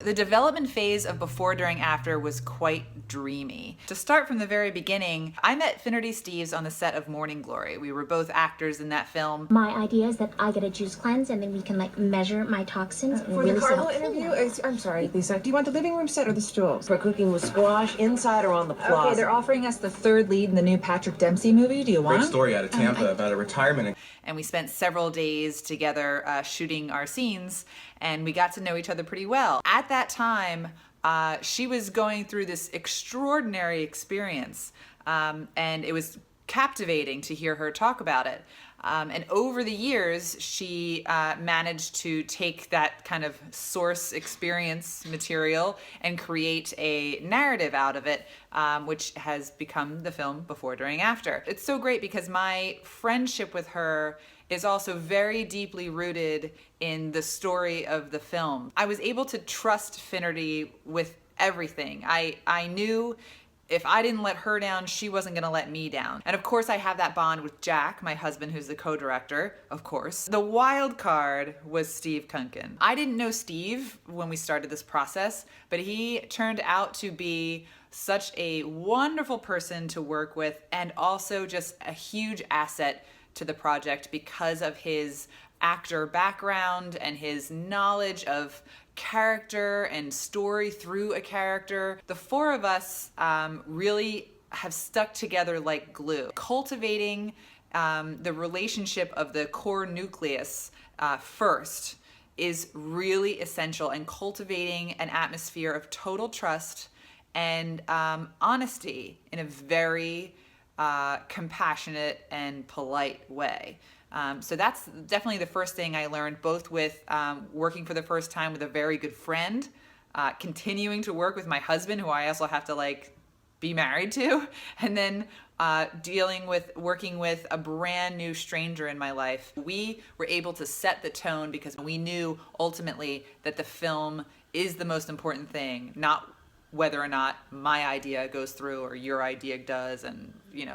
The development phase of Before, During, After was quite dreamy. To start from the very beginning, I met Finnerty Steves on the set of Morning Glory. We were both actors in that film. My idea is that I get a juice cleanse and then we can like measure my toxins and For really the Cardinal see how- interview, I'm sorry, Lisa. Do you want the living room set or the stools? For cooking with squash, inside or on the plaza? Okay, they're offering us the third lead in the new Patrick Dempsey movie. Do you want Great it? story out of Tampa about a retirement. And we spent several days together shooting our scenes, and we got to know each other pretty well. At that time, she was going through this extraordinary experience, and it was captivating to hear her talk about it. And over the years, she managed to take that kind of source experience material and create a narrative out of it, which has become the film Before, During, After. It's so great because my friendship with her is also very deeply rooted in the story of the film. I was able to trust Finnerty with everything. I knew if I didn't let her down, she wasn't gonna let me down. And of course I have that bond with Jack, my husband, who's the co-director, of course. The wild card was Steve Kunkin. I didn't know Steve when we started this process, but he turned out to be such a wonderful person to work with and also just a huge asset to the project because of his actor background and his knowledge of character and story through a character. The four of us really have stuck together like glue. Cultivating the relationship of the core nucleus first is really essential, and cultivating an atmosphere of total trust and honesty in a very compassionate and polite way. So that's definitely the first thing I learned, both with working for the first time with a very good friend, continuing to work with my husband, who I also have to like be married to, and then working with a brand new stranger in my life. We were able to set the tone because we knew ultimately that the film is the most important thing, not whether or not my idea goes through or your idea does, and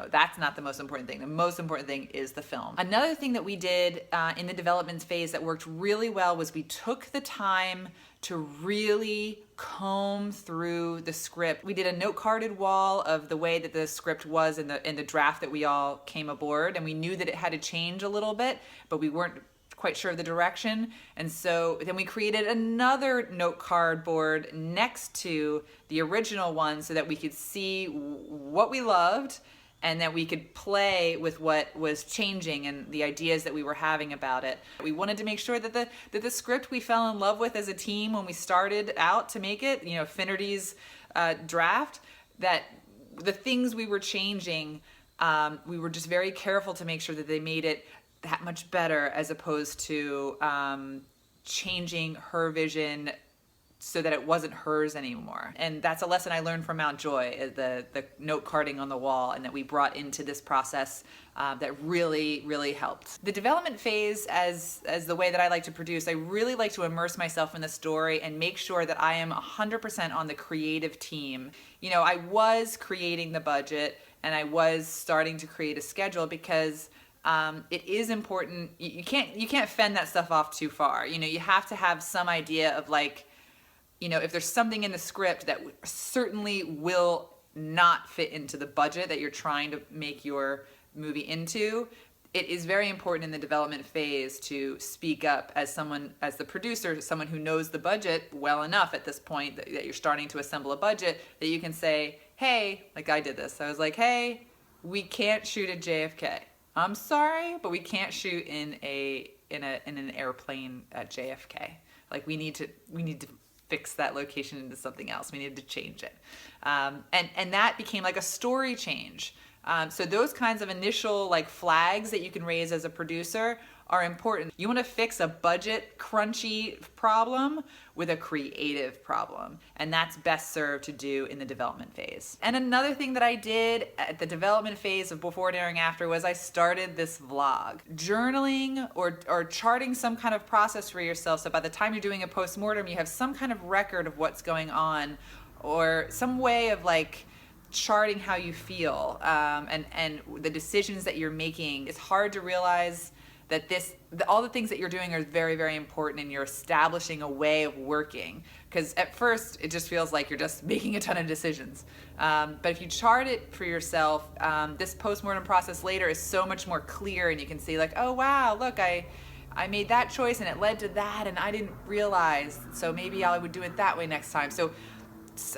that's not the most important thing. The most important thing is the film. Another thing that we did in the development phase that worked really well was we took the time to really comb through the script. We did a note-carded wall of the way that the script was in the draft that we all came aboard, and we knew that it had to change a little bit, but we weren't quite sure of the direction. And so then we created another note card board next to the original one so that we could see what we loved and that we could play with what was changing and the ideas that we were having about it. We wanted to make sure that the script we fell in love with as a team when we started out to make it, Finnerty's draft, that the things we were changing, we were just very careful to make sure that they made it that much better, as opposed to changing her vision so that it wasn't hers anymore. And that's a lesson I learned from Mount Joy, the note carding on the wall, and that we brought into this process that really, really helped. The development phase, as the way that I like to produce, I really like to immerse myself in the story and make sure that I am 100% on the creative team. I was creating the budget and I was starting to create a schedule because it is important. You can't fend that stuff off too far. You have to have some idea of if there's something in the script that certainly will not fit into the budget that you're trying to make your movie into, it is very important in the development phase to speak up as the producer, someone who knows the budget well enough at this point that you're starting to assemble a budget, that you can say, hey, like I did this. I was like, hey, we can't shoot at JFK. I'm sorry, but we can't shoot in an airplane at JFK. Like we need to fix that location into something else. We needed to change it, and that became like a story change. So those kinds of initial flags that you can raise as a producer are important. You want to fix a budget crunchy problem with a creative problem, and that's best served to do in the development phase. And another thing that I did at the development phase of Before, During, After was I started this vlog. Journaling or charting some kind of process for yourself, so by the time you're doing a post-mortem, you have some kind of record of what's going on, or some way of charting how you feel and the decisions that you're making. It's hard to realize that all the things that you're doing are very, very important, and you're establishing a way of working. Because at first, it just feels like you're just making a ton of decisions. But if you chart it for yourself, this postmortem process later is so much more clear, and you can see like, oh wow, look, I made that choice and it led to that, and I didn't realize, so maybe I would do it that way next time. So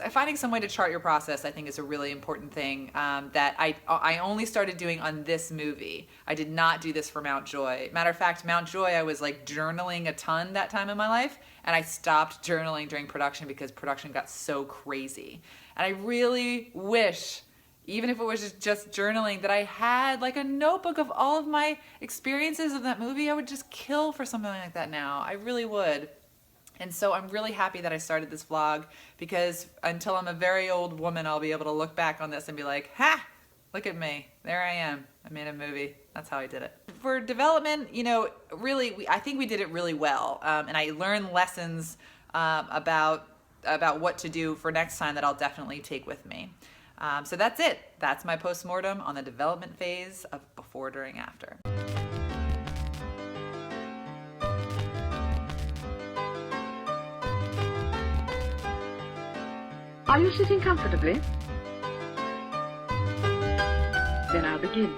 finding some way to chart your process, I think, is a really important thing that I only started doing on this movie. I did not do this for Mountjoy. Matter of fact, Mountjoy, I was like journaling a ton that time in my life, and I stopped journaling during production because production got so crazy. And I really wish, even if it was just journaling, that I had like a notebook of all of my experiences of that movie. I would just kill for something like that now. I really would. And so I'm really happy that I started this vlog, because until I'm a very old woman, I'll be able to look back on this and be like, ha, look at me. There I am. I made a movie. That's how I did it. For development, really, I think we did it really well. And I learned lessons about what to do for next time that I'll definitely take with me. So that's it. That's my postmortem on the development phase of before, during, after. Are you sitting comfortably? Then I'll begin.